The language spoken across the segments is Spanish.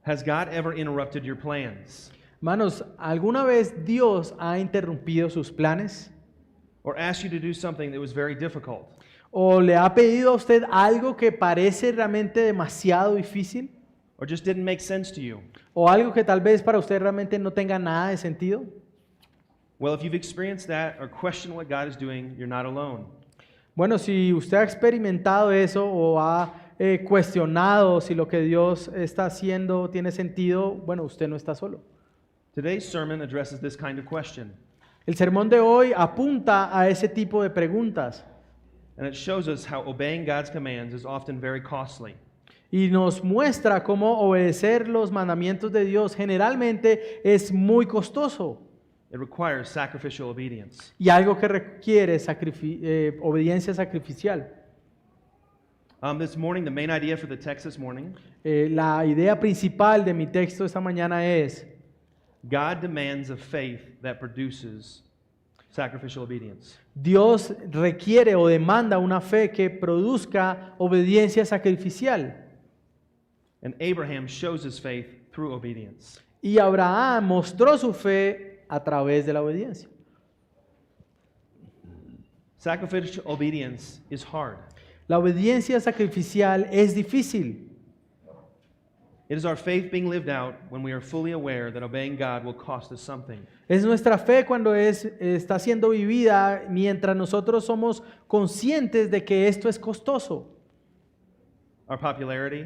Has God ever interrupted your plans Hermanos, ¿alguna vez Dios ha interrumpido sus planes? or asked you to do something that was very difficult? ¿O le ha pedido a usted algo que parece realmente demasiado difícil? Or just didn't make sense to you? ¿O algo que tal vez para usted realmente no tenga nada de sentido? Well, if you've experienced that or questioned what God is doing, you're not alone. Bueno, si usted ha experimentado eso o ha cuestionado si lo que Dios está haciendo tiene sentido, bueno, usted no está solo. Today's sermon addresses this kind of question, El sermón de hoy apunta a ese tipo de preguntas and it shows us how obeying God's commands is often very costly. y nos muestra cómo obedecer los mandamientos de Dios generalmente es muy costoso It requires sacrificial obedience. y algo que requiere obediencia sacrificial. This morning, the main idea for the text this morning, La idea principal de mi texto esta mañana es: God demands a faith that produces sacrificial obedience. Dios requiere o demanda una fe que produzca obediencia sacrificial. And Abraham shows his faith through obedience. Y Abraham mostró su fe a través de la obediencia. Sacrificial obedience is hard. La obediencia sacrificial es difícil. It is our faith being lived out when we are fully aware that obeying God will cost us something. Es nuestra fe cuando está siendo vivida mientras nosotros somos conscientes de que esto es costoso. Our popularity,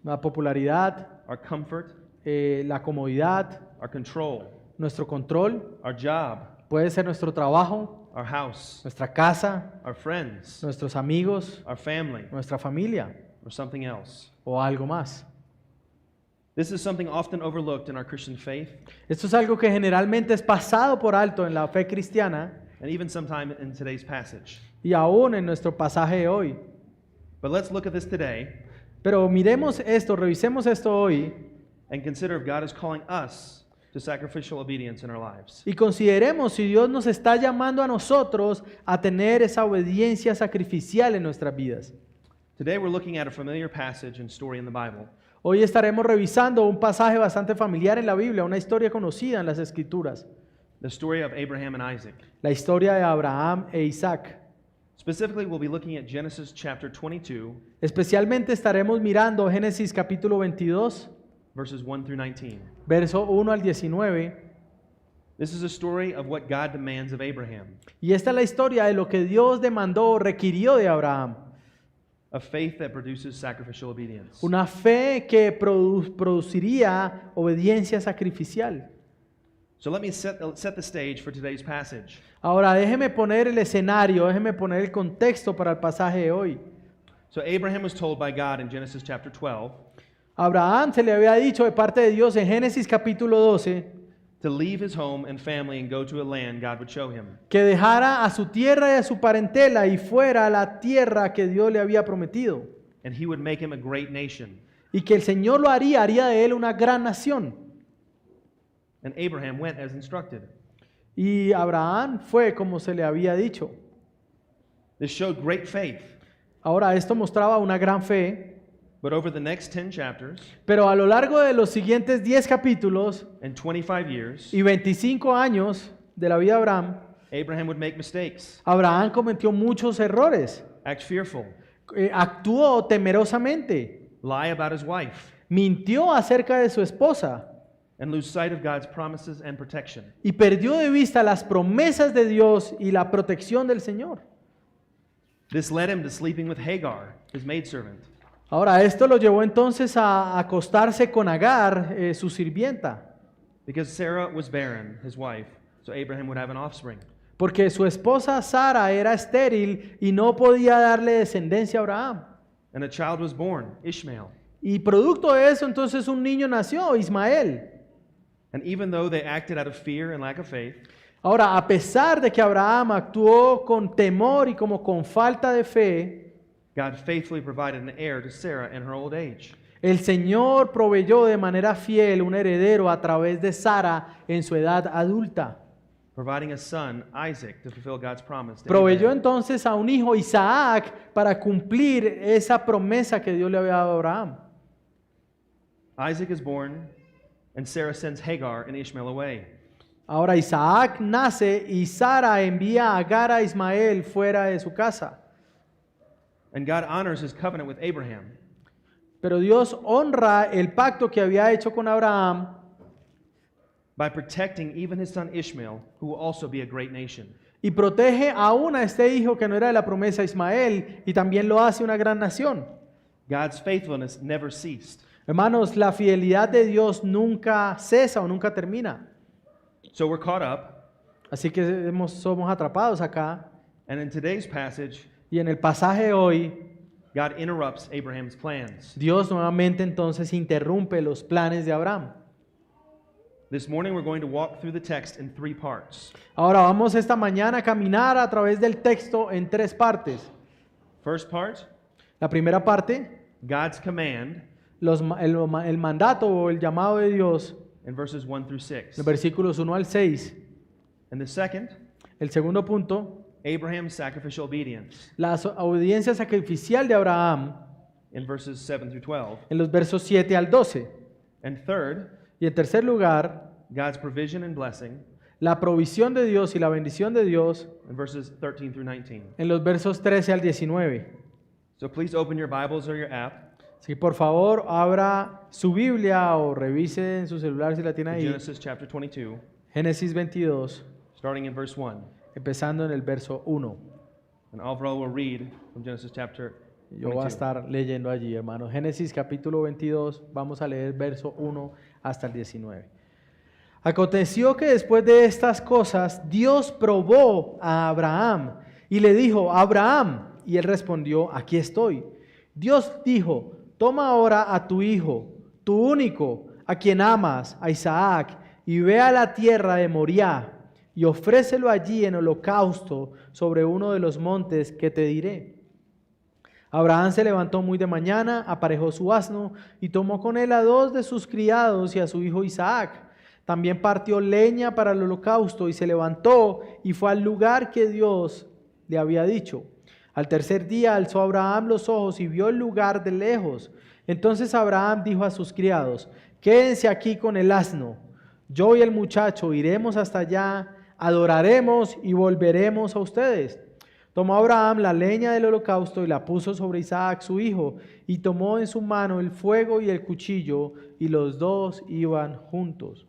La popularidad, our comfort, la comodidad, our control, nuestro control, our job, puede ser nuestro trabajo, our house, nuestra casa, our friends, nuestros amigos, our family, nuestra familia or something else. o algo más. This is something often overlooked in our Christian faith, Esto es algo que generalmente es pasado por alto en la fe cristiana and even sometime in today's passage. y aún en nuestro pasaje de hoy. But let's look at this today Pero miremos esto, revisemos esto hoy and consider if God is calling us to sacrificial obedience in our lives. y consideremos si Dios nos está llamando a nosotros a tener esa obediencia sacrificial en nuestras vidas. Today we're looking at a familiar passage and story in the Bible. Hoy estaremos revisando un pasaje bastante familiar en la Biblia, una historia conocida en las Escrituras, The story of Abraham and Isaac. la historia de Abraham e Isaac. Specifically, we'll be looking at Genesis chapter 22, Especialmente estaremos mirando Génesis capítulo 22, verses 1 through 19. verso 1 al 19. This is a story of what God demands of Abraham, Y esta es la historia de lo que Dios demandó o requirió de Abraham. a faith that produces sacrificial obedience. Una fe que produciría obediencia sacrificial. So let me set the stage for today's passage. Ahora déjeme poner el escenario, déjeme poner el contexto para el pasaje de hoy. So Abraham was told by God in Genesis chapter 12 Abraham se le había dicho de parte de Dios en Génesis capítulo 12 to leave his home and family and go to a land God would show him. que dejara a su tierra y a su parentela y fuera a la tierra que Dios le había prometido. And he would make him a great nation. Y que el Señor lo haría de él una gran nación. And Abraham went as instructed. Y Abraham fue como se le había dicho. This showed great faith. Ahora esto mostraba una gran fe, But over the next 10 chapters pero a lo largo de los siguientes 10 capítulos and 25 years, y 25 años de la vida de Abraham, Abraham would make mistakes, Abraham cometió muchos errores, act fearful, actuó temerosamente, lie about his wife, mintió acerca de su esposa and lose sight of God's promises and protection. y perdió de vista las promesas de Dios y la protección del Señor. This led him to sleeping with Hagar, his maidservant. Ahora, esto lo llevó entonces a acostarse con Agar, su sirvienta, Because Sarah was barren, his wife, so Abraham would have an offspring. porque su esposa Sara era estéril y no podía darle descendencia a Abraham. And a child was born, Ishmael. Y producto de eso, entonces un niño nació, Ismael. And even though they acted out of fear and lack of faith, Ahora, a pesar de que Abraham actuó con temor y como con falta de fe, God faithfully provided an heir to Sarah in her old age. el Señor proveyó de manera fiel un heredero a través de Sara en su edad adulta. Providing a son, Isaac, to fulfill God's promise. to Proveyó Abraham. entonces a un hijo, Isaac, para cumplir esa promesa que Dios le había dado a Abraham. Isaac is born, and Sarah sends Hagar and Ishmael away. Ahora Isaac nace y Sara envía a Agar a Ismael fuera de su casa. And God honors his covenant with Abraham. Pero Dios honra el pacto que había hecho con Abraham By protecting even his son Ishmael, who will also be a great nation. y protege aún a este hijo que no era de la promesa Ismael y también lo hace una gran nación. God's faithfulness never ceased. Hermanos, la fidelidad de Dios nunca cesa o nunca termina. So we're caught up, Así que somos atrapados acá. and in today's passage, Y en el pasaje de hoy, God interrupts Abraham's plans. Dios nuevamente entonces interrumpe los planes de Abraham. This morning we're going to walk through the text in 3 parts. Ahora vamos esta mañana a caminar a través del texto en 3 partes. First part, La primera parte, God's command el mandato o el llamado de Dios, in verses 1 through 6. los versículos 1 al 6. And the second, El segundo punto, Abraham's sacrificial obedience la obediencia sacrificial de Abraham in verses 7 through 12. en los versos 7 al 12. And third, Y en tercer lugar, God's provision and blessing la provisión de Dios y la bendición de Dios in verses 13 through 19. en los versos 13 al 19. So please open your Bibles or your app Así que por favor abra su Biblia o revise en su celular si la tiene to ahí. Genesis chapter 22, Génesis 22, starting in verse 1. empezando en el verso 1. And Alvaro will read from Genesis chapter Yo voy a 22. estar leyendo allí, hermanos. Génesis capítulo 22, vamos a leer verso 1 hasta el 19. Aconteció que después de estas cosas, Dios probó a Abraham y le dijo, Abraham, y él respondió, aquí estoy. Dios dijo, toma ahora a tu hijo, tu único, a quien amas, a Isaac, y ve a la tierra de Moriah, y ofrécelo allí en holocausto sobre uno de los montes que te diré. Abraham se levantó muy de mañana, aparejó su asno y tomó con él a 2 de sus criados y a su hijo Isaac. También partió leña para el holocausto y se levantó y fue al lugar que Dios le había dicho. Al tercer día alzó Abraham los ojos y vio el lugar de lejos. Entonces Abraham dijo a sus criados, quédense aquí con el asno. Yo y el muchacho iremos hasta allá, adoraremos y volveremos a ustedes. Tomó Abraham la leña del holocausto y la puso sobre Isaac su hijo, y tomó en su mano el fuego y el cuchillo, y los 2 iban juntos.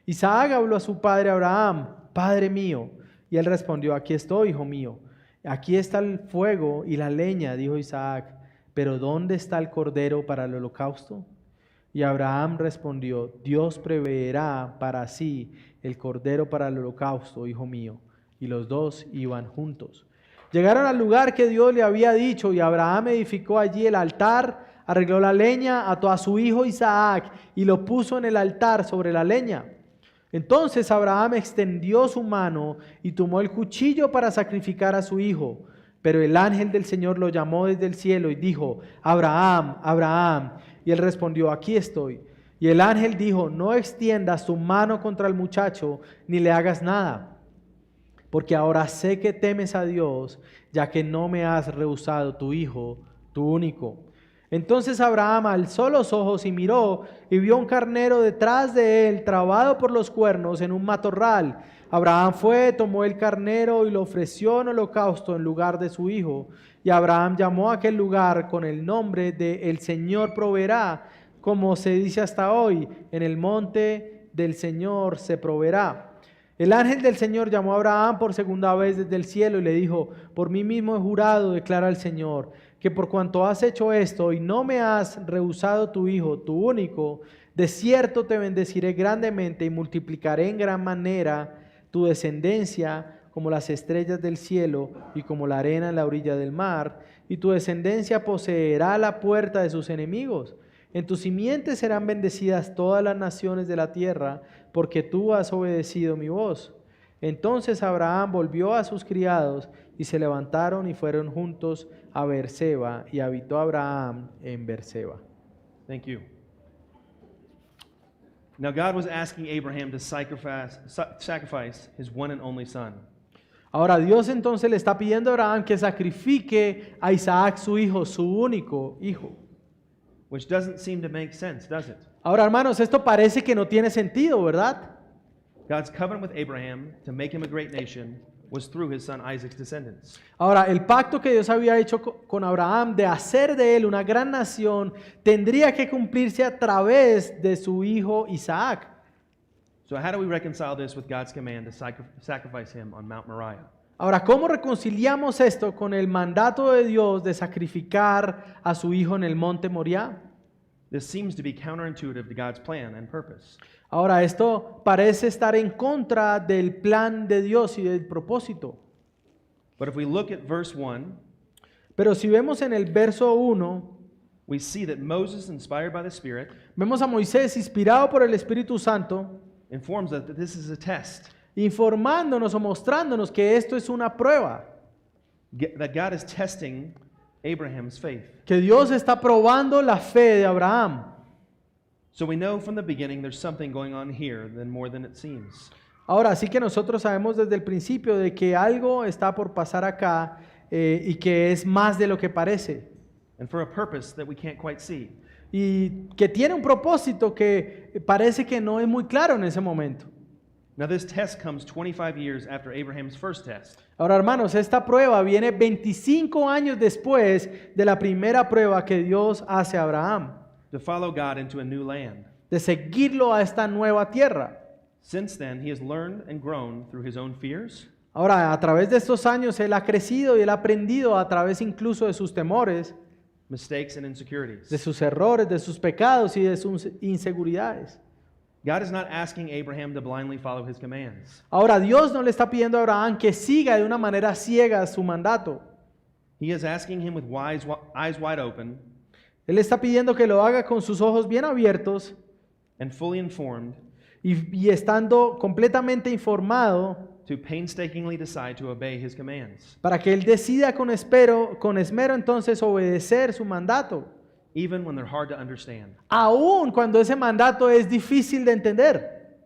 Isaac habló a su padre Abraham, Padre mío, y él respondió, aquí estoy, hijo mío. Aquí está el fuego y la leña, dijo Isaac, pero ¿dónde está el cordero para el holocausto? Y Abraham respondió, Dios proveerá para sí el cordero para el holocausto, hijo mío. Y los 2 iban juntos. Llegaron al lugar que Dios le había dicho y Abraham edificó allí el altar, arregló la leña, ató a su hijo Isaac y lo puso en el altar sobre la leña. Entonces Abraham extendió su mano y tomó el cuchillo para sacrificar a su hijo. Pero el ángel del Señor lo llamó desde el cielo y dijo, Abraham, Abraham. Y él respondió, aquí estoy. Y el ángel dijo, no extiendas tu mano contra el muchacho ni le hagas nada. Porque ahora sé que temes a Dios, ya que no me has rehusado tu hijo, tu único. Entonces Abraham alzó los ojos y miró, y vio un carnero detrás de él, trabado por los cuernos en un matorral. Abraham fue, tomó el carnero y lo ofreció en holocausto en lugar de su hijo. Y Abraham llamó a aquel lugar con el nombre de El Señor proveerá, como se dice hasta hoy, en el monte del Señor se proveerá. El ángel del Señor llamó a Abraham por segunda vez desde el cielo y le dijo, por mí mismo he jurado, declara el Señor, que por cuanto has hecho esto y no me has rehusado tu hijo, tu único, de cierto te bendeciré grandemente y multiplicaré en gran manera tu descendencia como las estrellas del cielo y como la arena en la orilla del mar, y tu descendencia poseerá la puerta de sus enemigos. En tu simiente serán bendecidas todas las naciones de la tierra, porque tú has obedecido mi voz. Entonces Abraham volvió a sus criados y se levantaron y fueron juntos a Beerseba, y habitó Abraham en Beerseba. Thank you. Now God was asking Abraham to sacrifice his one and only son. Ahora Dios entonces le está pidiendo a Abraham que sacrifique a Isaac su hijo, su único hijo. which doesn't seem to make sense, does it? Ahora, hermanos, esto parece que no tiene sentido, ¿verdad? God's covenant with Abraham to make him a great nation was through his son Isaac's descendants. Ahora, el pacto que Dios había hecho con Abraham de hacer de él una gran nación tendría que cumplirse a través de su hijo Isaac. So how do we reconcile this with God's command to sacrifice him on Mount Moriah? Ahora, ¿cómo reconciliamos esto con el mandato de Dios de sacrificar a su hijo en el monte Moriah? This seems to be counterintuitive to God's plan and purpose. Ahora, esto parece estar en contra del plan de Dios y del propósito. But if we look at verse 1, Pero si vemos en el verso 1, we see that Moses, inspired by the Spirit, vemos a Moisés inspirado por el Espíritu Santo, informs us that this is a test, informándonos o mostrándonos que esto es una prueba, that God is testing Abraham's faith. que Dios está probando la fe de Abraham. So we know from the beginning there's something going on here than more than it seems. Ahora, sí que nosotros sabemos desde el principio de que algo está por pasar acá y que es más de lo que parece. And for a purpose that we can't quite see. Y que tiene un propósito que parece que no es muy claro en ese momento. Now this test comes 25 years after Abraham's first test. Ahora, hermanos, esta prueba viene 25 años después de la primera prueba que Dios hace a Abraham, To follow God into a new land. de seguirlo a esta nueva tierra. Since then, he has learned and grown through his own fears, Ahora, a través de estos años, él ha crecido y él ha aprendido a través incluso de sus temores, mistakes, and de insecurities. sus errores, de sus pecados y de sus inseguridades. God is not asking Abraham to blindly follow his commands. Ahora, Dios no le está pidiendo a Abraham que siga de una manera ciega su mandato. He is asking him with eyes wide open Él está pidiendo que lo haga con sus ojos bien abiertos and fully informed y estando completamente informado to painstakingly decide to obey his commands, para que él decida con esmero entonces obedecer su mandato, even when they're hard to understand. aun cuando ese mandato es difícil de entender.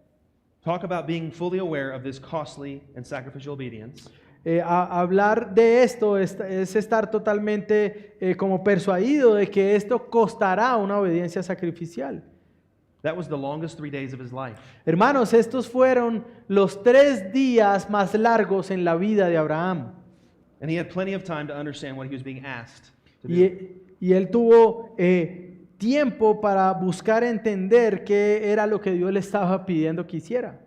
Talk about being fully aware of this costly and sacrificial obedience. Hablar de esto es estar totalmente como persuadido de que esto costará una obediencia sacrificial. That was the longest 3 days of his life. Hermanos, estos fueron los 3 días más largos en la vida de Abraham. And he had plenty of time to understand what he was being asked to do. Y él tuvo tiempo para buscar entender qué era lo que Dios le estaba pidiendo que hiciera.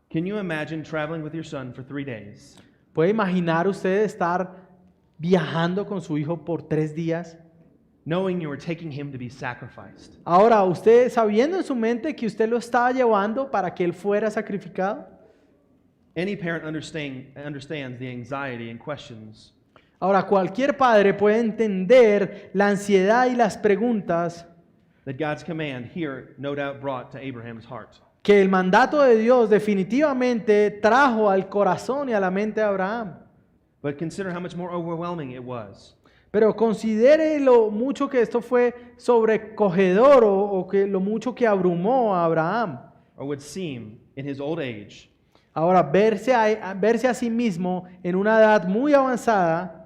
Can you imagine traveling with your son for 3 days, ¿Puede imaginar usted estar viajando con su hijo por 3 días? knowing you were taking him to be sacrificed? Ahora, usted sabiendo en su mente que usted lo estaba llevando para que él fuera sacrificado. Any parent understands the anxiety and questions Ahora, cualquier padre puede entender la ansiedad y las preguntas that God's command here no doubt brought to Abraham's heart. que el mandato de Dios definitivamente trajo al corazón y a la mente de Abraham. But consider how much more overwhelming it was. Pero considere lo mucho que esto fue sobrecogedor o que lo mucho que abrumó a Abraham. Or would seem in his old age Ahora, verse a sí mismo en una edad muy avanzada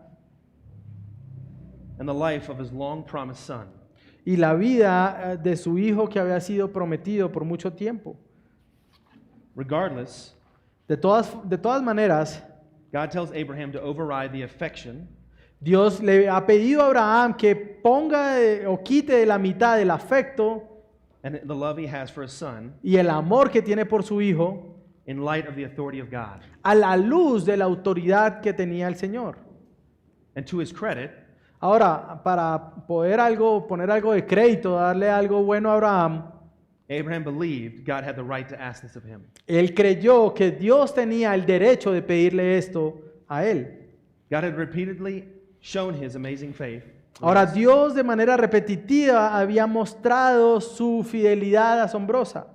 and the life of his long promised son. y la vida de su hijo que había sido prometido por mucho tiempo. Regardless, De todas maneras, God tells Abraham to override the affection Dios le ha pedido a Abraham que ponga o quite de la mitad el afecto and the love he has for his son y el amor que tiene por su hijo in light of the authority of God. a la luz de la autoridad que tenía el Señor. And to his credit, Ahora, para poner algo de crédito, darle algo bueno a Abraham, Abraham believed God had the right to ask this of him. él creyó que Dios tenía el derecho de pedirle esto a él. God had repeatedly shown his amazing faith Ahora, Dios de manera repetitiva había mostrado su fidelidad asombrosa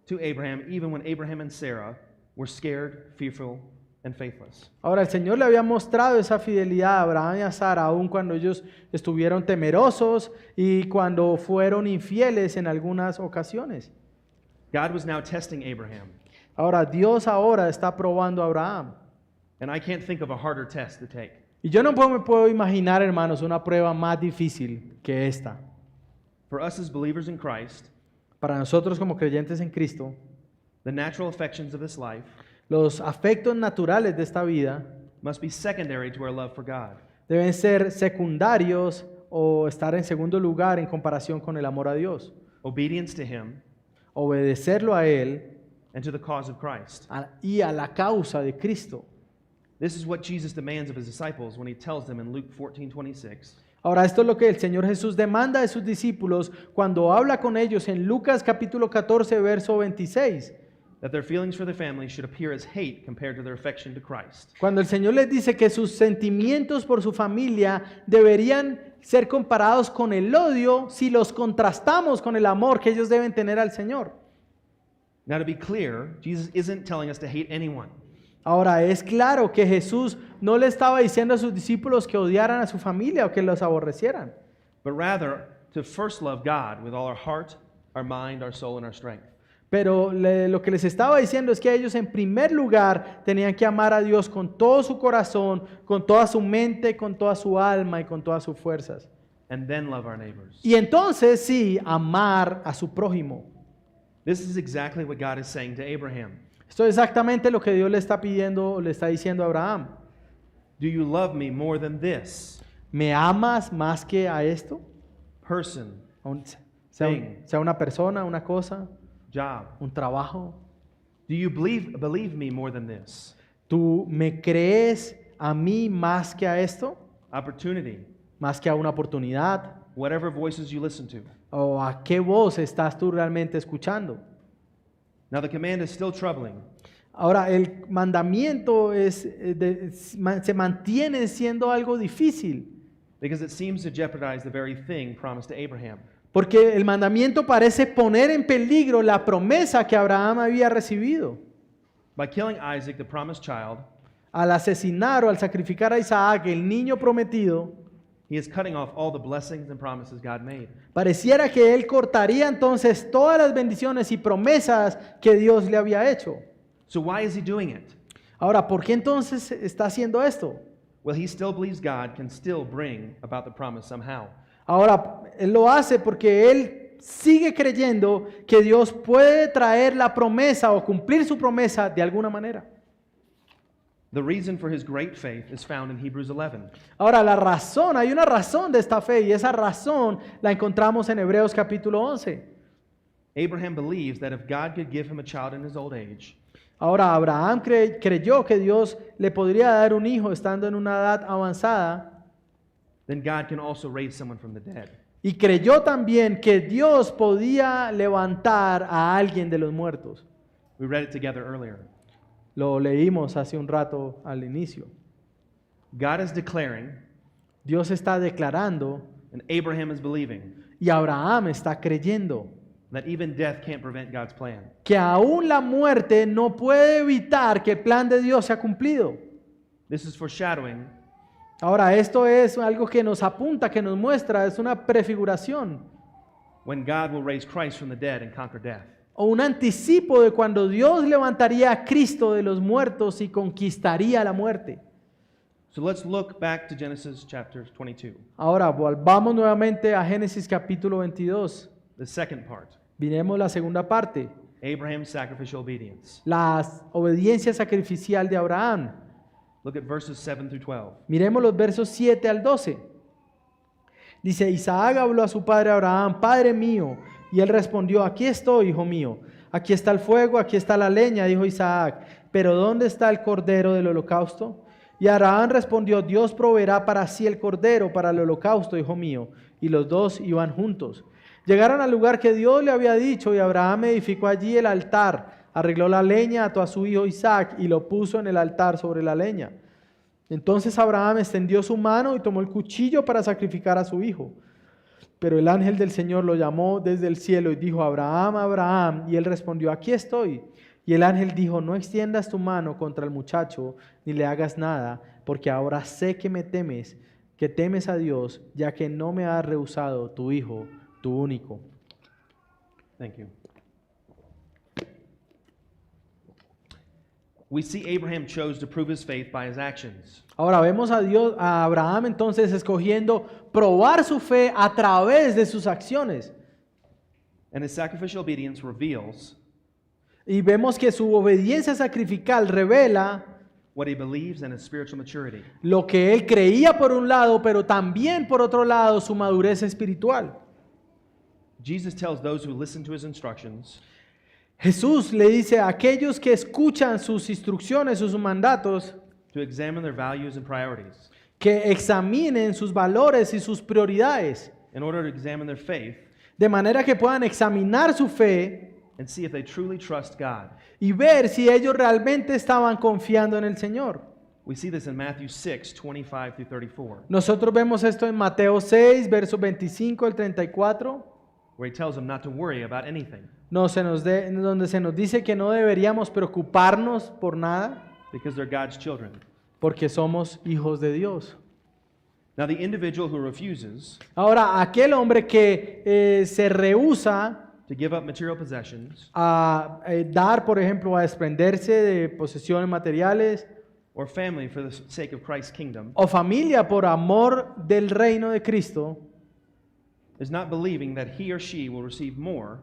to Abraham even when Abraham and Sarah were scared, fearful, and faithless. Ahora, el Señor le había mostrado esa fidelidad a Abraham y a Sara, aun cuando ellos estuvieron temerosos y cuando fueron infieles en algunas ocasiones. God was now testing Abraham, Ahora, Dios ahora está probando a Abraham. and I can't think of a harder test to take. Y yo no me puedo imaginar, hermanos, una prueba más difícil que esta. For us as believers in Christ, Para nosotros como creyentes en Cristo, the natural affections of this life los afectos naturales de esta vida must be secondary to our love for God. deben ser secundarios o estar en segundo lugar en comparación con el amor a Dios. Obedience to Him Obedecerlo a Él and to the cause of Christ. y a la causa de Cristo. This is what Jesus demands of His disciples when He tells them in Luke 14:26, Ahora, esto es lo que el Señor Jesús demanda de sus discípulos cuando habla con ellos en Lucas capítulo 14, verso 26. that their feelings for the family should appear as hate compared to their affection to Christ. Cuando el Señor les dice que sus sentimientos por su familia deberían ser comparados con el odio si los contrastamos con el amor que ellos deben tener al Señor. Now, to be clear, Jesus isn't telling us to hate anyone. Ahora, es claro que Jesús no le estaba diciendo a sus discípulos que odiaran a su familia o que los aborrecieran, but rather to first love God with all our heart, our mind, our soul, and our strength. pero lo que les estaba diciendo es que ellos en primer lugar tenían que amar a Dios con todo su corazón, con toda su mente, con toda su alma y con todas sus fuerzas. And then love our neighbors. Y entonces sí, amar a su prójimo. This is exactly what God is saying to Abraham. Esto es exactamente lo que Dios le está pidiendo, le está diciendo a Abraham. Do you love me more than this ¿Me amas más que a esto? person, Sea una persona, una cosa, job? un trabajo. Do you believe me more than this ¿Tú me crees a mí más que a esto? opportunity? ¿Más que a una oportunidad? Whatever voices you listen to. ¿O a qué voz estás tú realmente escuchando? Now, the command is still troubling Ahora, el mandamiento se mantiene siendo algo difícil, because it seems to jeopardize the very thing promised to Abraham. porque el mandamiento parece poner en peligro la promesa que Abraham había recibido. By killing Isaac, the promised child, Al asesinar o al sacrificar a Isaac, el niño prometido, he is cutting off all the blessings and promises God made. pareciera que él cortaría entonces todas las bendiciones y promesas que Dios le había hecho. So why is he doing it? Ahora, ¿por qué entonces está haciendo esto? Well, he still believes God can still bring about the promise somehow. Ahora, él lo hace porque él sigue creyendo que Dios puede traer la promesa o cumplir su promesa de alguna manera. The reason for his great faith is found in Hebrews 11. Ahora, hay una razón de esta fe y esa razón la encontramos en Hebreos capítulo 11. Abraham believes that if God could give him a child in his old age, Ahora, Abraham creyó que Dios le podría dar un hijo estando en una edad avanzada then God can also raise someone from the dead. y creyó también que Dios podía levantar a alguien de los muertos. We read it together earlier. Lo leímos hace un rato al inicio. God is declaring, Dios está declarando and Abraham is believing, y Abraham está creyendo that even death can't prevent God's plan. que aún la muerte no puede evitar que el plan de Dios sea cumplido. This is foreshadowing Ahora, esto es algo que nos apunta, que nos muestra, es una prefiguración when God will raise Christ from the dead and conquer death. o un anticipo de cuando Dios levantaría a Cristo de los muertos y conquistaría la muerte. So let's look back to Genesis chapter 22, Ahora, volvamos nuevamente a Génesis capítulo 22. the second part, Miremos la segunda parte, Abraham's sacrificial obedience. la obediencia sacrificial de Abraham. Look at verses 7 through 12. Miremos los versos 7 al 12. Dice, Isaac habló a su padre Abraham, Padre mío, y él respondió, aquí estoy, hijo mío. Aquí está el fuego, aquí está la leña, dijo Isaac, pero ¿dónde está el cordero del holocausto? Y Abraham respondió, Dios proveerá para sí el cordero para el holocausto, hijo mío. Y los dos iban juntos. Llegaron al lugar que Dios le había dicho y Abraham edificó allí el altar. Arregló la leña, ató a su hijo Isaac y lo puso en el altar sobre la leña. Entonces Abraham extendió su mano y tomó el cuchillo para sacrificar a su hijo. Pero el ángel del Señor lo llamó desde el cielo y dijo, Abraham, Abraham. Y él respondió, aquí estoy. Y el ángel dijo, no extiendas tu mano contra el muchacho, ni le hagas nada, porque ahora sé que que temes a Dios, ya que no me has rehusado tu hijo, tu único. Thank you. We see Abraham chose to prove his faith by his actions. Ahora vemos a Abraham entonces escogiendo probar su fe a través de sus acciones. And his sacrificial obedience reveals Y vemos que su obediencia sacrificial revela what he believes and his spiritual maturity. lo que él creía por un lado, pero también por otro lado su madurez espiritual. Jesus tells those who listen to his instructions Jesús le dice a aquellos que escuchan sus instrucciones, sus mandatos, to examine their values and priorities. que examinen sus valores y sus prioridades, In order to examine their faith de manera que puedan examinar su fe and see if they truly trust God. y ver si ellos realmente estaban confiando en el Señor. We see this in Matthew 6, 25 through 34, Nosotros vemos esto en Mateo 6, versos 25 al 34, where he tells them not to worry about anything donde se nos dice que no deberíamos preocuparnos por nada because they're God's children. porque somos hijos de Dios. Now, the individual who refuses Ahora, aquel hombre que se rehúsa to give up material possessions a dar, por ejemplo, a desprenderse de posesiones materiales or family for the sake of Christ's kingdom o familia por amor del reino de Cristo, is not believing that he or she will receive more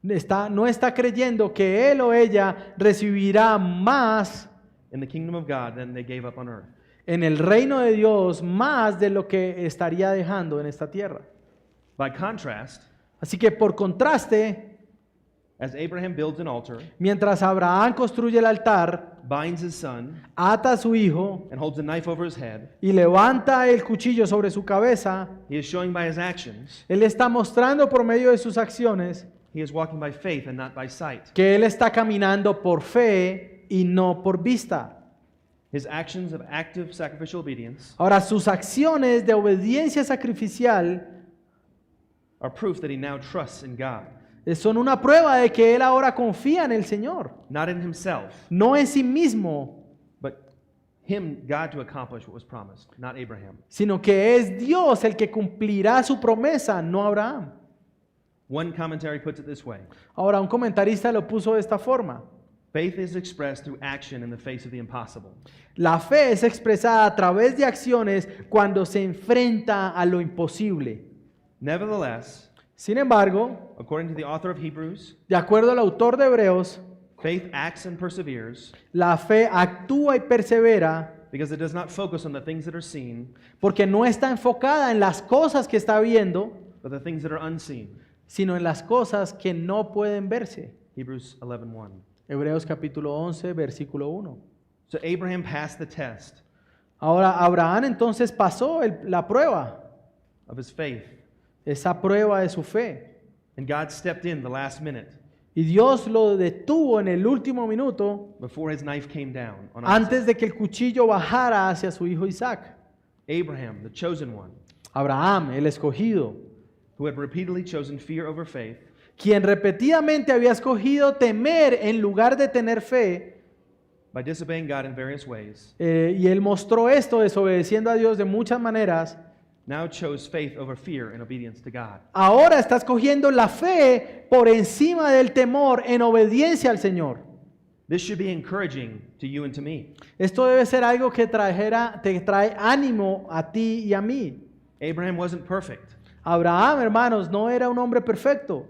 no está creyendo que él o ella recibirá más in the kingdom of God than they gave up on earth. en el reino de Dios, más de lo que estaría dejando en esta tierra. By contrast, Así que por contraste, as Abraham builds an altar, mientras Abraham construye el altar, binds his son, ata a su hijo and holds a knife over his head, y levanta el cuchillo sobre su cabeza, he is showing by his actions él está mostrando por medio de sus acciones he is walking by faith and not by sight. que él está caminando por fe y no por vista. His actions of active sacrificial obedience Ahora, sus acciones de obediencia sacrificial are proof that he now trusts in God, son una prueba de que él ahora confía en el Señor, not in himself, no en sí mismo, but God to accomplish what was promised, not Abraham. sino que es Dios el que cumplirá su promesa, no Abraham. One commentary puts it this way: Ahora, un comentarista lo puso de esta forma: faith is expressed through action in the face of the impossible. la fe es expresada a través de acciones cuando se enfrenta a lo imposible. Nevertheless, Sin embargo, according to the author of Hebrews, de acuerdo al autor de Hebreos, faith acts and perseveres la fe actúa y persevera because it does not focus on the things that are seen, porque no está enfocada en las cosas que está viendo, but the things that are unseen. sino en las cosas que no pueden verse. Hebrews 11:1. Hebreos capítulo 11, versículo 1. So Abraham passed the test Ahora, Abraham entonces pasó la prueba, of his faith, esa prueba de su fe. and God stepped in the last minute Y Dios lo detuvo en el último minuto before his knife came down on antes Isaac. de que el cuchillo bajara hacia su hijo Isaac. Abraham, the chosen one, Abraham, el escogido, who had repeatedly chosen fear over faith, quien repetidamente había escogido temer en lugar de tener fe, by disobeying God in various ways, y él mostró esto desobedeciendo a Dios de muchas maneras, now chose faith over fear in obedience to God. ahora está escogiendo la fe por encima del temor en obediencia al Señor. This should be encouraging to you and to me. Esto debe ser algo que te trae ánimo a ti y a mí. Abraham wasn't perfect, Abraham, hermanos, no era un hombre perfecto.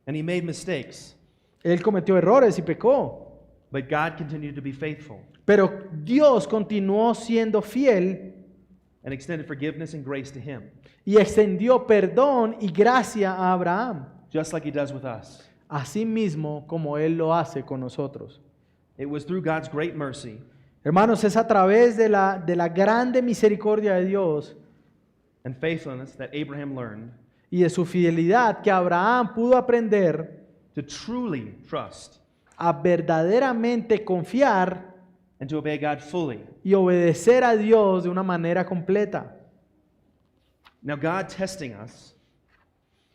and he made mistakes, Él cometió errores y pecó. but God continued to be faithful Pero Dios continuó siendo fiel and extended forgiveness and grace to him, y extendió perdón y gracia a Abraham, just like he does with us. así mismo como Él lo hace con nosotros. It was through God's great mercy Hermanos, es a través de la grande misericordia de Dios and faithfulness that Abraham learned y de su fidelidad que Abraham pudo aprender to truly trust a verdaderamente confiar and to obey God fully. y obedecer a Dios de una manera completa. Now, God testing us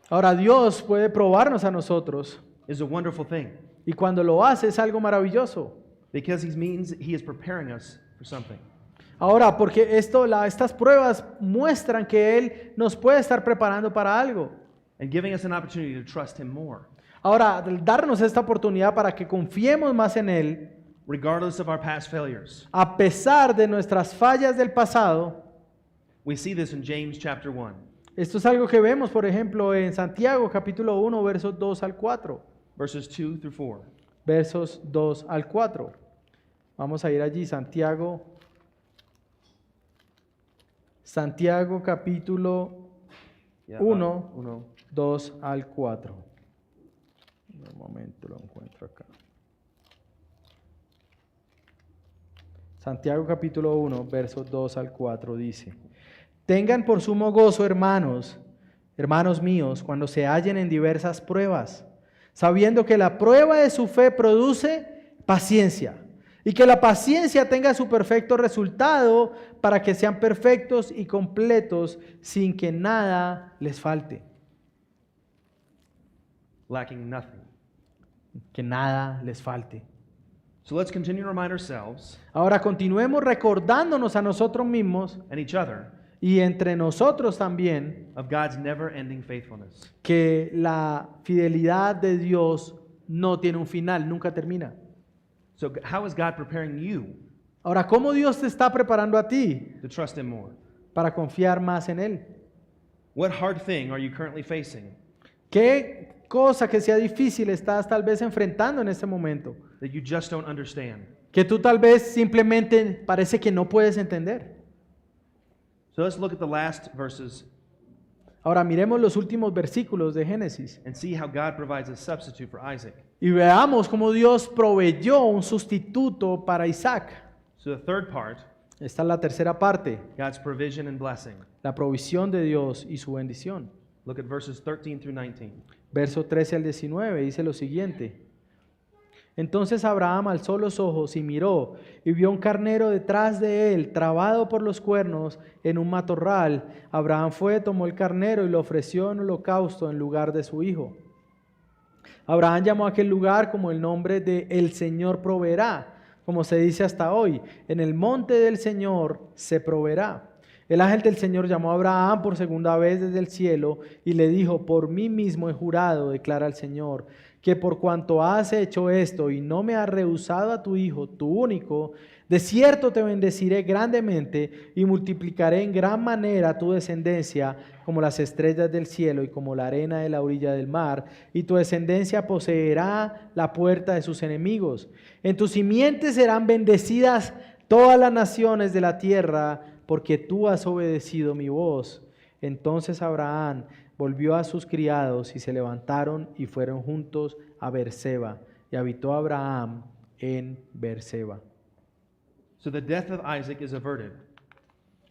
Ahora, Dios puede probarnos a nosotros is a wonderful thing y cuando lo hace es algo maravilloso. because he means he is preparing us for something. Ahora, porque estas pruebas muestran que Él nos puede estar preparando para algo. And giving us an opportunity to trust him more, Ahora, darnos esta oportunidad para que confiemos más en Él, regardless of our past failures. a pesar de nuestras fallas del pasado. We see this in James chapter 1. Esto es algo que vemos, por ejemplo, en Santiago capítulo 1, versos 2 al 4. verses 2 through 4. Versos 2 al 4. Vamos a ir allí, Santiago capítulo Yeah, 1, uno. 2 al 4. Un momento, lo encuentro acá. Santiago capítulo 1, versos 2 al 4 dice: Tengan por sumo gozo, hermanos míos, cuando se hallen en diversas pruebas, sabiendo que la prueba de su fe produce paciencia, y que la paciencia tenga su perfecto resultado, para que sean perfectos y completos, sin que nada les falte. Lacking nothing. Que nada les falte. So let's continue to remind ourselves Ahora continuemos recordándonos a nosotros mismos and each other y entre nosotros también of God's never-ending faithfulness. que la fidelidad de Dios no tiene un final, nunca termina. So how is God preparing you Ahora, ¿cómo Dios te está preparando a ti to trust Him more? para confiar más en Él? What hard thing are you currently facing ¿Qué cosa que sea difícil estás tal vez enfrentando en este momento? that you just don't understand? Que tú tal vez simplemente parece que no puedes entender. So let's look at the last verses Ahora miremos los últimos versículos de Génesis and see how God provides a substitute for Isaac. y veamos cómo Dios proveyó un sustituto para Isaac. So the third part, Esta es la tercera parte, God's provision and blessing. la provisión de Dios y su bendición. Look at verses 13 through 19. Verso 13 al 19 dice lo siguiente: Entonces Abraham alzó los ojos y miró, y vio un carnero detrás de él, trabado por los cuernos en un matorral. Abraham fue, tomó el carnero y lo ofreció en holocausto en lugar de su hijo. Abraham llamó a aquel lugar como el nombre de El Señor proveerá, como se dice hasta hoy: en el monte del Señor se proveerá. El ángel del Señor llamó a Abraham por segunda vez desde el cielo y le dijo: Por mí mismo he jurado, declara el Señor, que por cuanto has hecho esto y no me has rehusado a tu hijo, tu único, de cierto te bendeciré grandemente y multiplicaré en gran manera tu descendencia como las estrellas del cielo y como la arena de la orilla del mar, y tu descendencia poseerá la puerta de sus enemigos. En tus simientes serán bendecidas todas las naciones de la tierra, porque tú has obedecido mi voz. Entonces Abraham volvió a sus criados y se levantaron y fueron juntos a Beerseba, y habitó Abraham en Beerseba. So the death of Isaac is averted.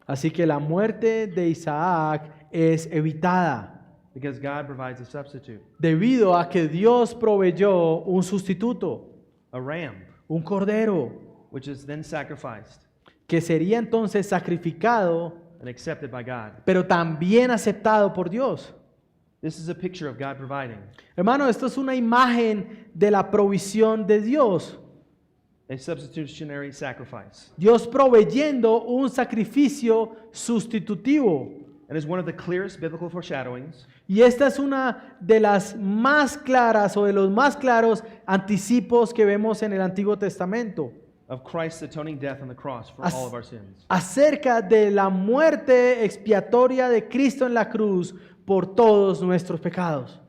Así que la muerte de Isaac es evitada, Because God provides a substitute, debido a que Dios proveyó un sustituto, a ram, un cordero, which is then sacrificed que sería entonces sacrificado, and accepted by God. pero también aceptado por Dios. This is a picture of God providing Hermano, esto es una imagen de la provisión de Dios. a substitutionary sacrifice. Dios proveyendo un sacrificio sustitutivo. And is one of the clearest biblical foreshadowings Y esta es una de las más claras o de los más claros anticipos que vemos en el Antiguo Testamento of Christ's atoning death on the cross for all of our sins. acerca de la muerte expiatoria de Cristo en la cruz por todos nuestros pecados.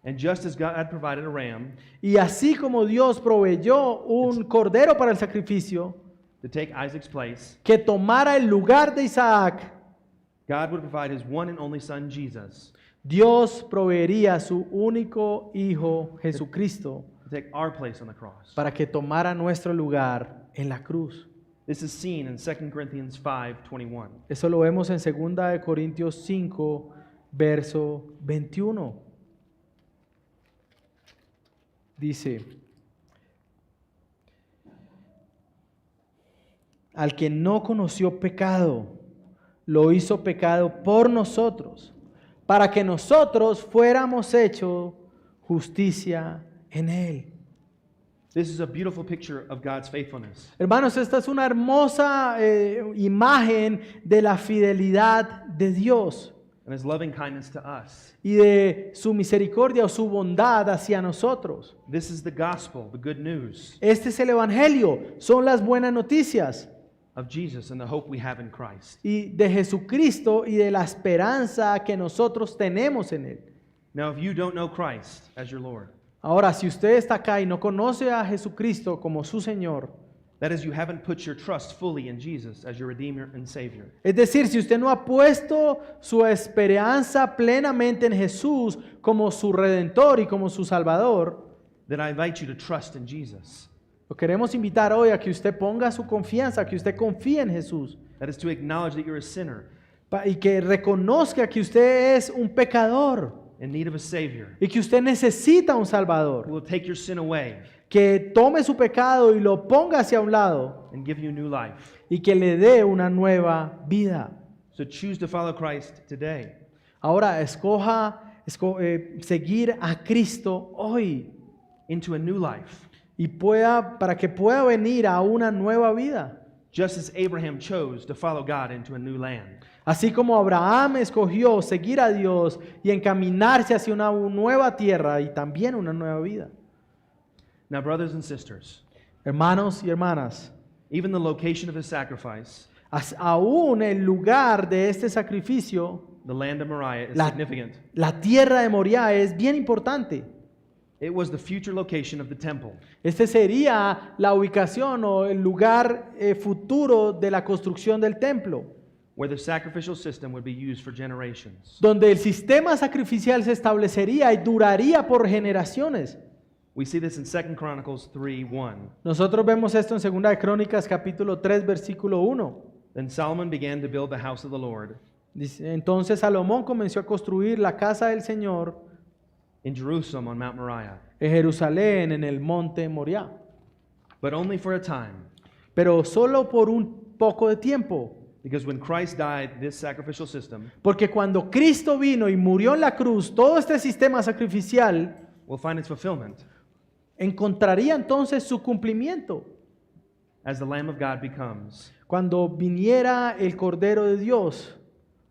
And just as God had provided a ram Y así como Dios proveyó un cordero para el sacrificio to take Isaac's place, que tomara el lugar de Isaac, God would provide his one and only son, Jesus, Dios proveería a su único Hijo Jesucristo to take our place on the cross. para que tomara nuestro lugar en la cruz. This is seen in 2 Corinthians 5:21. Eso lo vemos en 2 de Corintios 5, verso 21. Dice: al que no conoció pecado, lo hizo pecado por nosotros, para que nosotros fuéramos hechos justicia en él. This is a beautiful picture of God's faithfulness. Hermanos, esta es una hermosa imagen de la fidelidad de Dios And his loving kindness to us. y de su misericordia o su bondad hacia nosotros. This is the gospel, the good news. Este es el Evangelio, son las buenas noticias. of Jesus and the hope we have in Christ. y de Jesucristo y de la esperanza que nosotros tenemos en Él. Now, if you don't know Christ as your Lord, Ahora, si usted está acá y no conoce a Jesucristo como su Señor, that is, you haven't put your trust fully in Jesus as your Redeemer and Savior, es decir, si usted no ha puesto su esperanza plenamente en Jesús como su Redentor y como su Salvador, then I invite you to trust in Jesus. lo queremos invitar hoy a que usted ponga su confianza, que usted confíe en Jesús That is to acknowledge that you're a sinner y que reconozca que usted es un pecador in need of a Savior y que usted necesita un who Salvador, will take your sin away que tome su pecado y lo ponga hacia un lado and give you new life. y que le dé una nueva vida. So choose to follow Christ today. Ahora, seguir a Cristo hoy Into a new life, y para que pueda venir a una nueva vida. just as Abraham chose to follow God into a new land. Así como Abraham escogió seguir a Dios y encaminarse hacia una nueva tierra y también una nueva vida. Now, brothers and sisters, Hermanos y hermanas, even the location of his sacrifice, aún el lugar de este sacrificio, the land of Moriah, is La- significant. la tierra de Moriah, es bien importante. It was the future location of the temple. Este sería la ubicación o el lugar futuro de la construcción del templo, where the sacrificial system would be used for generations. donde el sistema sacrificial se establecería y duraría por generaciones. We see this in 2 Chronicles 3:1. Nosotros vemos esto en 2 de Crónicas capítulo 3 versículo 1. Then Solomon began to build the house of the Lord Dice, entonces Salomón comenzó a construir la casa del Señor in Jerusalem on Mount Moriah, en Jerusalén, en el monte Moriah, but only for a time, pero solo por un poco de tiempo. because when Christ died, this sacrificial system Porque cuando Cristo vino y murió en la cruz, todo este sistema sacrificial will find its fulfillment encontraría entonces su cumplimiento as the Lamb of God becomes cuando viniera el Cordero de Dios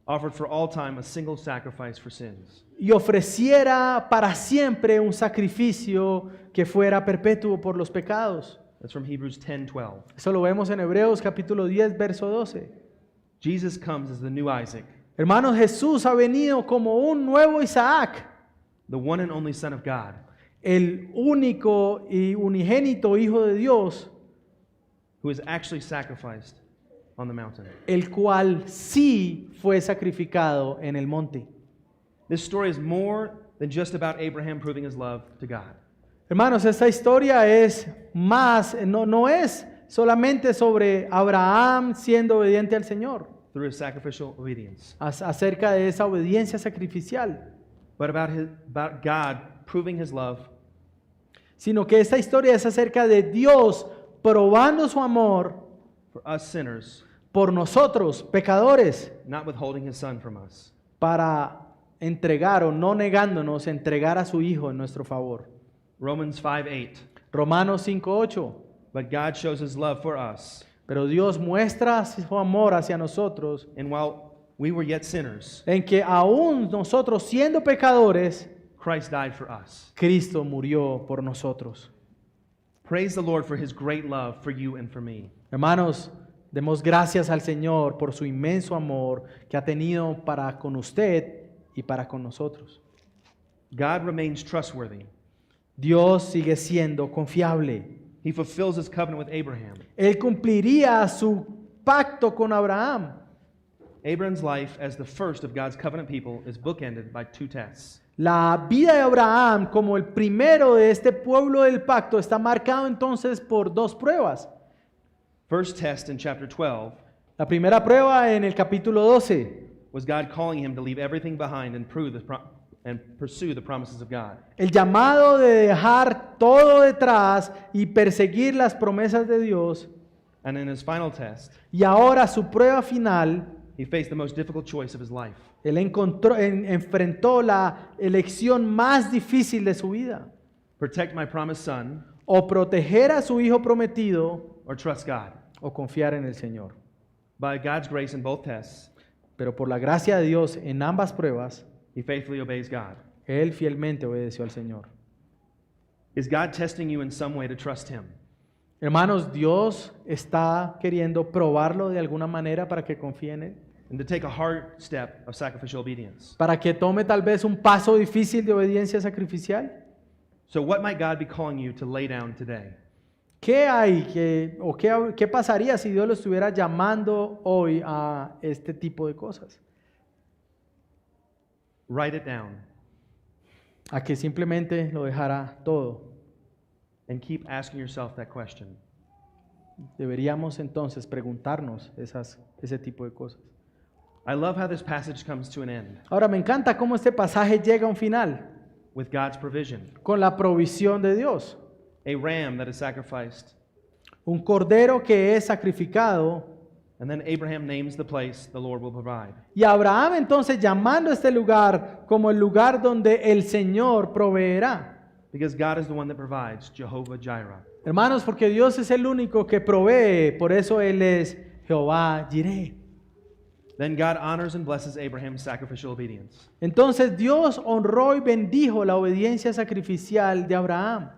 offered for all time a single sacrifice for sins. y ofreciera para siempre un sacrificio que fuera perpetuo por los pecados. That's from Hebrews 10:12. Eso lo vemos en Hebreos capítulo 10, verso 12. Jesus comes as the new Isaac, Hermanos, Jesús ha venido como un nuevo Isaac, the one and only Son of God, el único y unigénito Hijo de Dios, who is actually sacrificed on the mountain. el cual sí fue sacrificado en el monte. This story is more than just about Abraham proving his love to God. Hermanos, esta historia es más, no es solamente sobre Abraham siendo obediente al Señor, Through his sacrificial obedience, acerca de esa obediencia sacrificial, but about God proving his love sino que esta historia es acerca de Dios probando su amor for us sinners, por nosotros, pecadores, not withholding his Son from us. para entregar o no negándonos, entregar a su Hijo en nuestro favor. Romans 5:8. Romanos 5:8. But God shows his love for us, Pero Dios muestra su amor hacia nosotros and while we were yet sinners, en que aún nosotros siendo pecadores, Christ died for us. Cristo murió por nosotros. Praise the Lord for his great love for you and for me. Hermanos, demos gracias al Señor por su inmenso amor que ha tenido para con usted y para con nosotros. God remains trustworthy. Dios sigue siendo confiable. He fulfills his covenant with Abraham. Él cumpliría su pacto con Abraham. Abraham's life as the first of God's covenant people is bookended by two tests. La vida de Abraham como el primero de este pueblo del pacto está marcado entonces por dos pruebas. First test in chapter 12 La primera prueba en el capítulo 12, was God calling him to leave everything behind and pursue the promises of God. el llamado de dejar todo detrás y perseguir las promesas de Dios. And in his final test, Y ahora su prueba final, he faced the most difficult choice of his life. él enfrentó la elección más difícil de su vida. Protect my promised son O proteger a su hijo prometido or trust God. o confiar en el Señor. By God's grace in both tests, Pero por la gracia de Dios en ambas pruebas, he faithfully obeys God. él fielmente obedeció al Señor. Is God testing you in some way to trust him? Hermanos, Dios está queriendo probarlo de alguna manera para que confíe en Él. and to take a hard step of sacrificial obedience. Para que tome tal vez un paso difícil de obediencia sacrificial. So, what might God be calling you to lay down today? ¿Qué hay qué pasaría si Dios lo estuviera llamando hoy a este tipo de cosas? Write it down A que simplemente lo dejara todo. and keep asking yourself that question. Deberíamos entonces preguntarnos ese tipo de cosas. I love how this passage comes to an end Ahora me encanta cómo este pasaje llega a un final with God's provision. con la provisión de Dios. A ram that is sacrificed, Un cordero que es sacrificado. and then Abraham names the place the Lord will provide. Y Abraham entonces llamando a este lugar como el lugar donde el Señor proveerá. Because God is the one that provides, Jehovah Jireh. Hermanos, porque Dios es el único que provee, por eso Él es Jehová Jireh. Then God honors and blesses Abraham's sacrificial obedience. Entonces Dios honró y bendijo la obediencia sacrificial de Abraham.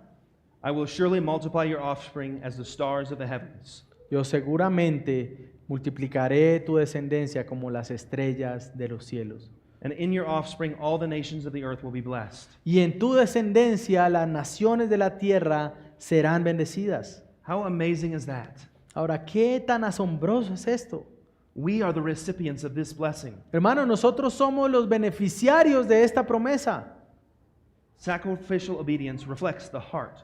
I will surely multiply your offspring as the stars of the heavens. Yo seguramente multiplicaré tu descendencia como las estrellas de los cielos. And in your offspring all the nations of the earth will be blessed. Y en tu descendencia las naciones de la tierra serán bendecidas. How amazing is that? Ahora, ¿qué tan asombroso es esto? We are the recipients of this blessing. Hermanos, nosotros somos los beneficiarios de esta promesa. Sacrificial obedience reflects the heart,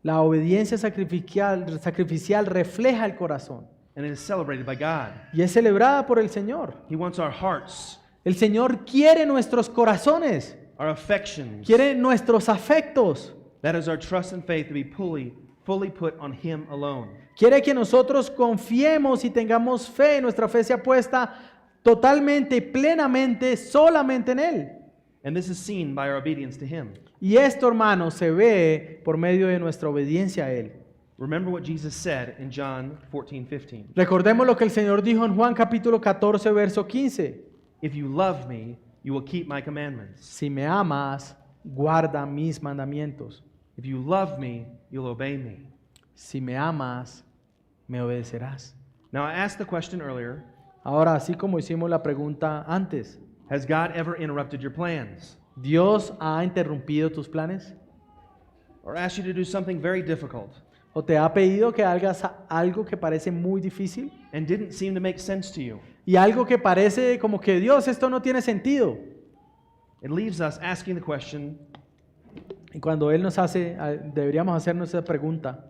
La obediencia sacrificial refleja el corazón and it is celebrated by God. y es celebrada por el Señor. He wants our hearts, El Señor quiere nuestros corazones, our affections, quiere nuestros afectos, that is our trust and faith to be fully put on Him alone. quiere que nosotros confiemos y tengamos fe, nuestra fe sea puesta totalmente y plenamente solamente en Él. And this is seen by our obedience to Him. Y esto, hermanos, se ve por medio de nuestra obediencia a Él. Remember what Jesus said in John 14:15. Recordemos lo que el Señor dijo en Juan capítulo 14, verso 15. If you love me, you will keep my commandments. Si me amas, guarda mis mandamientos. If you love me, you'll obey me. Si me amas, me obedecerás. Now, I asked the question earlier, Ahora, así como hicimos la pregunta antes, has God ever interrupted your plans ¿Dios ha interrumpido tus planes? or asked you to do something very difficult ¿O te ha pedido que hagas algo que parece muy difícil? and didn't seem to make sense to you? Y algo que parece como que Dios, esto no tiene sentido. It leaves us asking the question, Y cuando Él nos hace, deberíamos hacernos esa pregunta.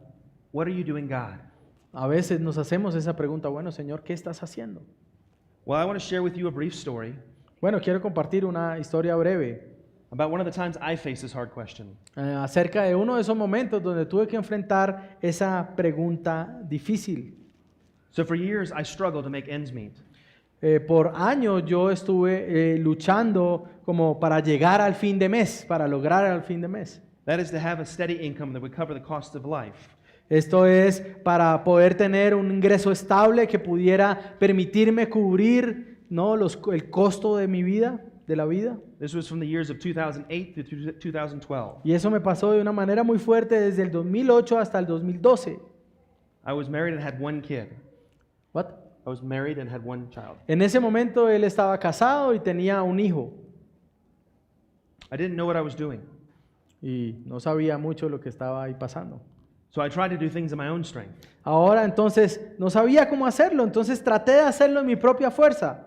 what are you doing, God? A veces nos hacemos esa pregunta, bueno, Señor, ¿qué estás haciendo? Well, I want to share with you a brief story Bueno, quiero compartir una historia breve about one of the times I faced this hard question. acerca de uno de esos momentos donde tuve que enfrentar esa pregunta difícil. So for years, I struggled to make ends meet. Por años yo estuve luchando como para llegar al fin de mes, para lograr al fin de mes. That is to have a steady income that would cover the cost of life. Esto es para poder tener un ingreso estable que pudiera permitirme cubrir, ¿no?, el costo de mi vida, de la vida. This was from the years of 2008 through 2012. Y eso me pasó de una manera muy fuerte desde el 2008 hasta el 2012. I was married and had one kid. What? I was married and had one child. En ese momento él estaba casado y tenía un hijo I didn't know what I was doing. y no sabía mucho lo que estaba ahí pasando. So I tried to do things in my own strength. Ahora entonces no sabía cómo hacerlo, entonces traté de hacerlo en mi propia fuerza.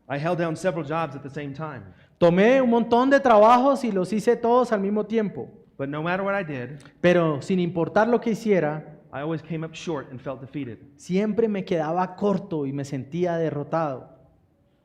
I held down several jobs at the same time. Tomé un montón de trabajos y los hice todos al mismo tiempo, But no matter what I did, pero sin importar lo que hiciera, I always came up short and felt defeated. siempre me quedaba corto y me sentía derrotado.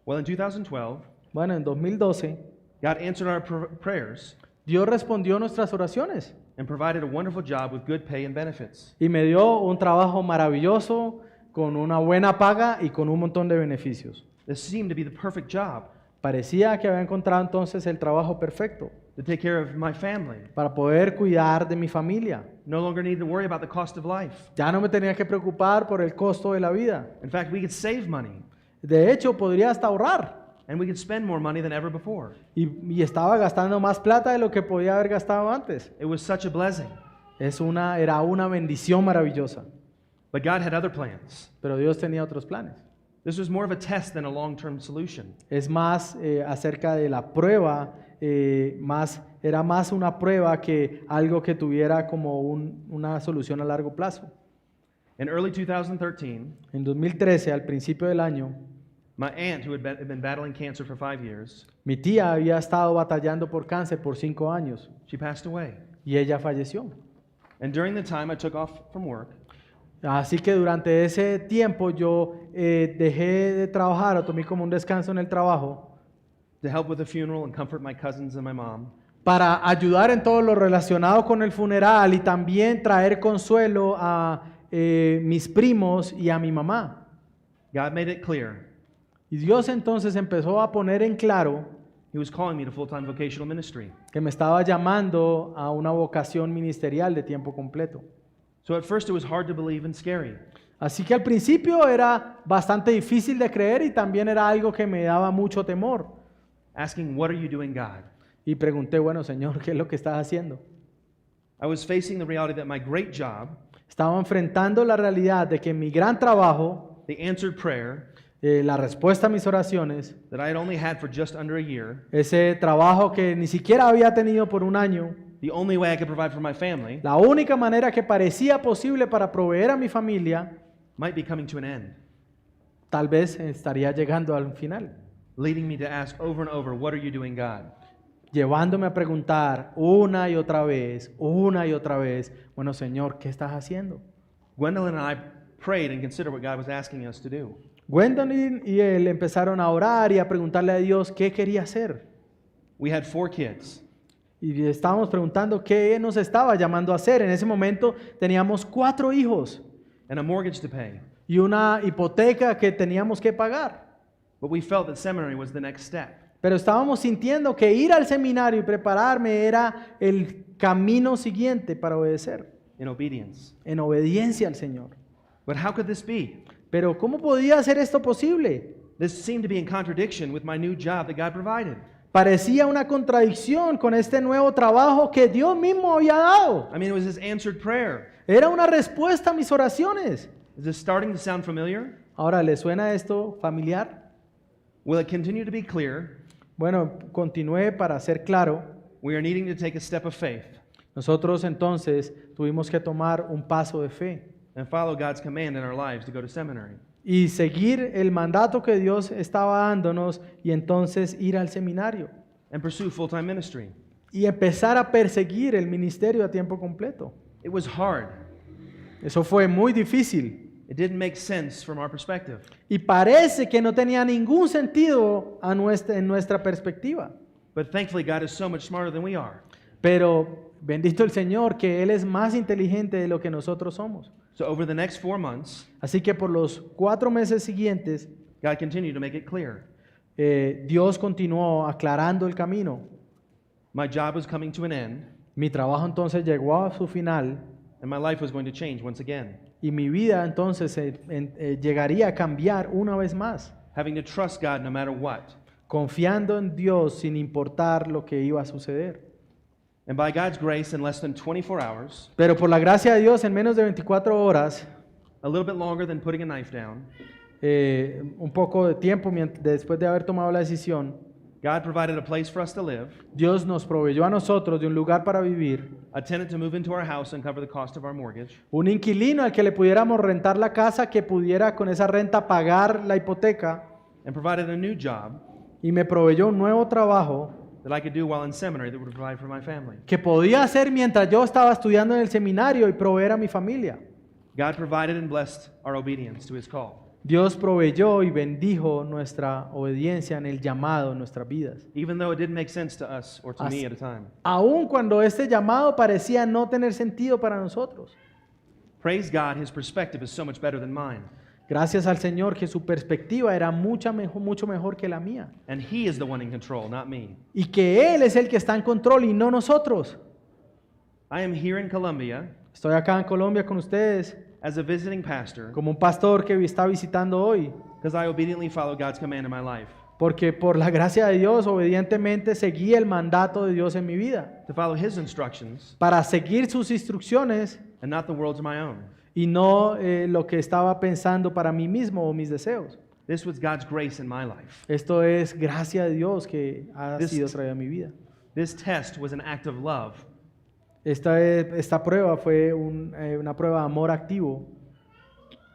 Well, in 2012, Bueno, en 2012, God answered our prayers Dios respondió nuestras oraciones and provided a wonderful job with good pay and benefits. y me dio un trabajo maravilloso, con una buena paga y con un montón de beneficios. This seemed to be the perfect job Parecía que había encontrado entonces el trabajo perfecto to take care of my family. para poder cuidar de mi familia. No longer need to worry about the cost of life. Ya no me tenía que preocupar por el costo de la vida. In fact, we could save money De hecho, podría hasta ahorrar. and we could spend more money than ever before. Y estaba gastando más plata de lo que podía haber gastado antes. It was such a blessing. Era una bendición maravillosa, But God had other plans. pero Dios tenía otros planes. This was more of a test than a long-term solution. Es más acerca de la prueba, era más una prueba que algo que tuviera como una solución a largo plazo. In early 2013, En 2013, al principio del año, my aunt, who had been battling cancer for 5 years, mi tía había estado batallando por cáncer por 5 años she passed away. y ella falleció. And during the time I took off from work, Así que durante ese tiempo yo dejé de trabajar o tomé como un descanso en el trabajo to help with the funeral and comfort my cousins and my mom, para ayudar en todo lo relacionado con el funeral y también traer consuelo a mis primos y a mi mamá. God made it clear Y Dios entonces empezó a poner en claro He was calling me to full-time vocational ministry. que me estaba llamando a una vocación ministerial de tiempo completo. So at first it was hard to believe and scary. Así que al principio era bastante difícil de creer y también era algo que me daba mucho temor. Asking, what are you doing, God? Y pregunté, bueno, Señor, ¿qué es lo que estás haciendo? I was facing the reality that my great job, Estaba enfrentando la realidad de que mi gran trabajo, the answered prayer la respuesta a mis oraciones, that I had only had for just under a year, ese trabajo que ni siquiera había tenido por un año, the only way I could provide for my family, la única manera que parecía posible para proveer a mi familia, might be coming to an end, tal vez estaría llegando al final, leading me to ask over and over, what are you doing, God? llevándome a preguntar una y otra vez, bueno, Señor, ¿qué estás haciendo? Gwendolyn and I prayed and considered what God was asking us to do. Gwendolyn y él empezaron a orar y a preguntarle a Dios qué quería hacer. We had 4 kids. Y estábamos preguntando qué nos estaba llamando a hacer. En ese momento teníamos 4 hijos And a mortgage to pay. y una hipoteca que teníamos que pagar. But we felt that seminary was the next step. Pero estábamos sintiendo que ir al seminario y prepararme era el camino siguiente para obedecer, In obedience. en obediencia al Señor. But how could this be? Pero ¿cómo podía ser esto posible? This seemed to be in contradiction with my new job that God provided. Parecía una contradicción con este nuevo trabajo que Dios mismo había dado. I mean, it was His answered prayer. Era una respuesta a mis oraciones. Is this starting to sound familiar? Ahora, ¿le suena esto familiar? Will it continue to be clear? Bueno, continúe para ser claro. We are needing to take a step of faith Nosotros entonces tuvimos que tomar un paso de fe and follow God's command in our lives to go to seminary. y seguir el mandato que Dios estaba dándonos y entonces ir al seminario And pursue full-time ministry. y empezar a perseguir el ministerio a tiempo completo. It was hard. Eso fue muy difícil It didn't make sense from our perspective. y parece que no tenía ningún sentido en nuestra perspectiva. But thankfully, God is so much smarter than we are. Pero bendito el Señor que Él es más inteligente de lo que nosotros somos. So over the next 4 months, Así que por los 4 meses siguientes, God continued to make it clear. Dios continuó aclarando el camino. My job was coming to an end, Mi trabajo entonces llegó a su final and my life was going to change once again. y mi vida entonces llegaría a cambiar una vez más, Having to trust God no matter what. confiando en Dios sin importar lo que iba a suceder. And by God's grace, in less than 24 hours, Pero por la gracia de Dios, en menos de 24 horas, a little bit longer than putting a knife down, un poco de tiempo después de haber tomado la decisión, God provided a place for us to live, Dios nos proveyó a nosotros de un lugar para vivir, a tenant to move into our house and cover the cost of our mortgage, un inquilino al que le pudiéramos rentar la casa, que pudiera con esa renta pagar la hipoteca, and provided a new job y me proveyó un nuevo trabajo that I could do while in seminary that would provide for my family. que podía hacer mientras yo estaba estudiando en el seminario y proveer a mi familia. God provided and blessed our obedience to His call. Dios proveyó y bendijo nuestra obediencia en el llamado en nuestras vidas. Even though it didn't make sense to us or to As- me at a time. Aun cuando este llamado parecía no tener sentido para nosotros. Praise God, His perspective is so much better than mine. Gracias al Señor que su perspectiva era mucho mejor que la mía. And He is the one in control, not me. Y que Él es el que está en control y no nosotros. I am here in Colombia Estoy acá en Colombia con ustedes as a visiting pastor como un pastor que está visitando hoy. because I obediently follow God's command in my life. porque por la gracia de Dios obedientemente seguí el mandato de Dios en mi vida, to follow His instructions para seguir sus instrucciones and not the world's my own. y no lo que estaba pensando para mí mismo o mis deseos. This was God's grace in my life. Esto es gracia de Dios que ha This- sido traída a mi vida. This test was an act of love. Esta prueba fue una prueba de amor activo.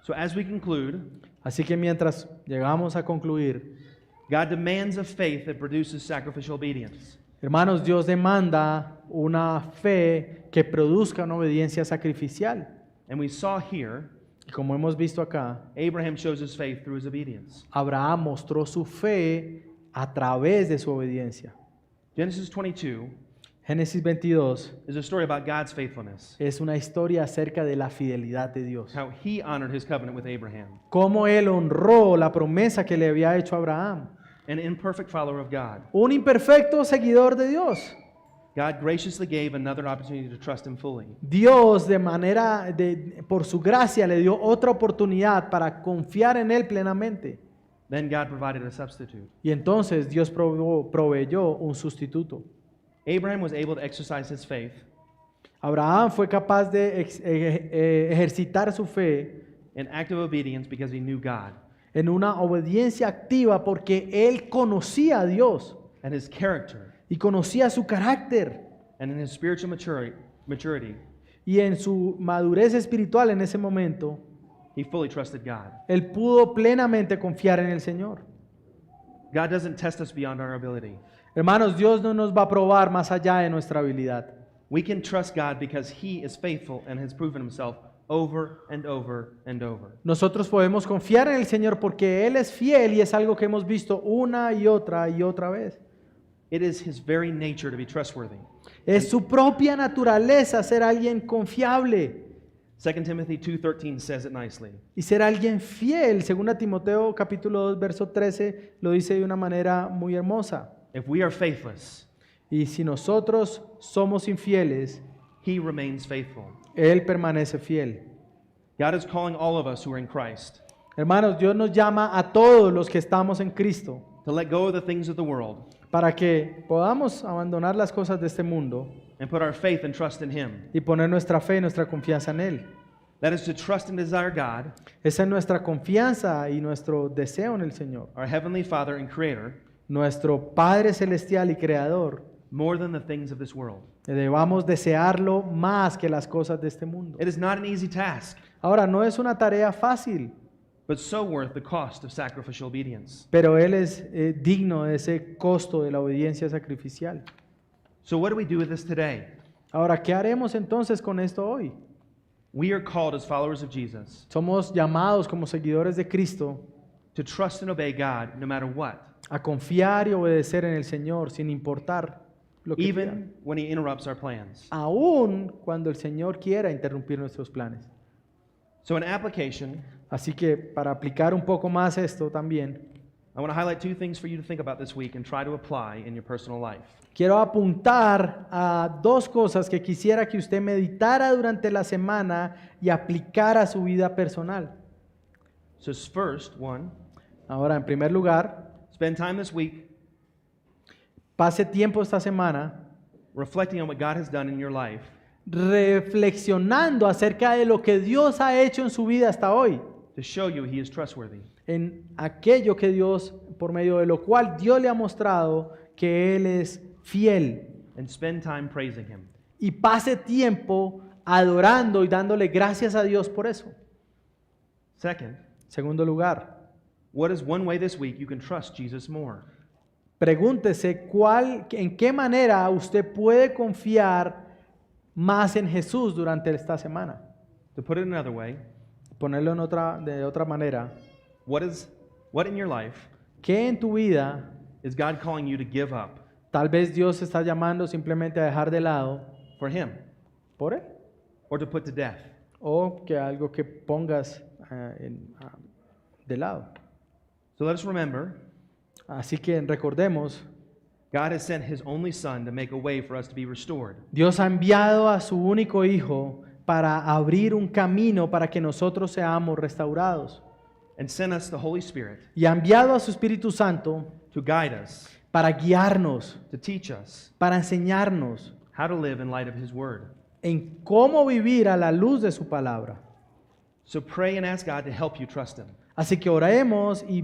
So as we conclude, Así que mientras llegamos a concluir, God demands a faith that produces sacrificial obedience. hermanos, Dios demanda una fe que produzca una obediencia sacrificial. And we saw here, Y como hemos visto acá, Abraham shows his faith through his obedience. Abraham mostró su fe a través de su obediencia. Genesis 22 Génesis 22 is a story about God's faithfulness, es una historia acerca de la fidelidad de Dios. how He honored His covenant with Abraham, Cómo él honró la promesa que le había hecho a Abraham. an imperfect follower of God. Un imperfecto seguidor de Dios. God graciously gave another opportunity to trust Him fully. Dios por su gracia le dio otra oportunidad para confiar en él plenamente. Then God provided a substitute. Y entonces Dios proveyó un sustituto. Abraham was able to exercise his faith Abraham fue capaz de ejercitar su fe in active obedience because he knew God en una obediencia activa porque él conocía a Dios and His character, y conocía su carácter, and in his spiritual maturity, y en su madurez espiritual en ese momento, he fully trusted God. él pudo plenamente confiar en el Señor. God doesn't test us beyond our ability. Hermanos, Dios no nos va a probar más allá de nuestra habilidad. We can trust God because He is faithful and has proven Himself over and over and over. Nosotros podemos confiar en el Señor porque Él es fiel y es algo que hemos visto una y otra vez. It is His very nature to be trustworthy. Es su propia naturaleza ser alguien confiable 2 Timothy 2:13 says it nicely. y ser alguien fiel. 2 Timoteo capítulo 2 verso 13 lo dice de una manera muy hermosa. If we are faithless, Y si nosotros somos infieles, He remains faithful. Él permanece fiel. God is calling all of us who are in Christ Hermanos, Dios nos llama a todos los que estamos en Cristo to let go of the things of the world para que podamos abandonar las cosas de este mundo and put our faith and trust in Him. y poner nuestra fe y nuestra confianza en Él. That is to trust and desire God, Esa es nuestra confianza y nuestro deseo en el Señor. our Heavenly Father and Creator, Nuestro Padre Celestial y Creador, more than the things of this world. debamos desearlo más que las cosas de este mundo. It is not an easy task, Ahora, no es una tarea fácil, but so worth the cost of sacrificial obedience. pero Él es digno de ese costo de la obediencia sacrificial. So what do we do with this today? Ahora, ¿qué haremos entonces con esto hoy? We are called as followers of Jesus Somos llamados como seguidores de Cristo to trust and obey God no matter what, a confiar y obedecer en el Señor sin importar lo que quiera. even when He interrupts our plans. Aún cuando el Señor quiera interrumpir nuestros planes. So in application, Así que para aplicar un poco más esto también, I want to highlight two things for you to think about this week and try to apply in your personal life. quiero apuntar a dos cosas que quisiera que usted meditara durante la semana y aplicara a su vida personal. So first, one, Ahora, en primer lugar, spend time this week pase tiempo esta semana reflecting on what God has done in your life reflexionando acerca de lo que Dios ha hecho en su vida hasta hoy, to show you He is trustworthy. en aquello que Dios, por medio de lo cual Dios le ha mostrado que Él es fiel. And spend time praising Him. Y pase tiempo adorando y dándole gracias a Dios por eso. Second, Segundo lugar, what is one way this week you can trust Jesus more? pregúntese en qué manera usted puede confiar más en Jesús durante esta semana. To put it another way, Ponerlo de otra manera, what in your life ¿qué en tu vida is God calling you to give up tal vez Dios está llamando simplemente a dejar de lado for Him por Él? or to put to death? O que algo que pongas de lado. So let us remember, Así que recordemos, God has sent His only Son to make a way for us to be restored. Dios ha enviado a su único Hijo para abrir un camino para que nosotros seamos restaurados. and sent us the Holy Spirit y ha enviado a su Espíritu Santo to guide us, para guiarnos, to teach us para enseñarnos how to live in light of His Word. en cómo vivir a la luz de su palabra. So pray and ask God to help you trust Him. Así que oremos y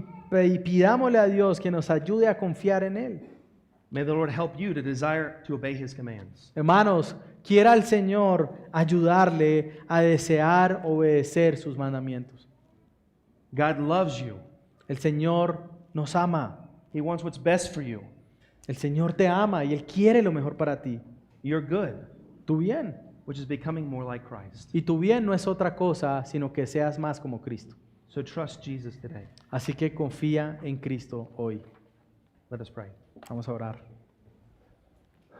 pidámosle a Dios que nos ayude a confiar en Él. May the Lord help you to desire to obey His commands. Hermanos, quiera el Señor ayudarle a desear obedecer sus mandamientos. God loves you. El Señor nos ama. He wants what's best for you. El Señor te ama y Él quiere lo mejor para ti. Your good, Tu bien. which is becoming more like Christ. Y tu bien no es otra cosa, sino que seas más como Cristo. So trust Jesus today. Así que confía en Cristo hoy. Let us pray. Vamos a orar.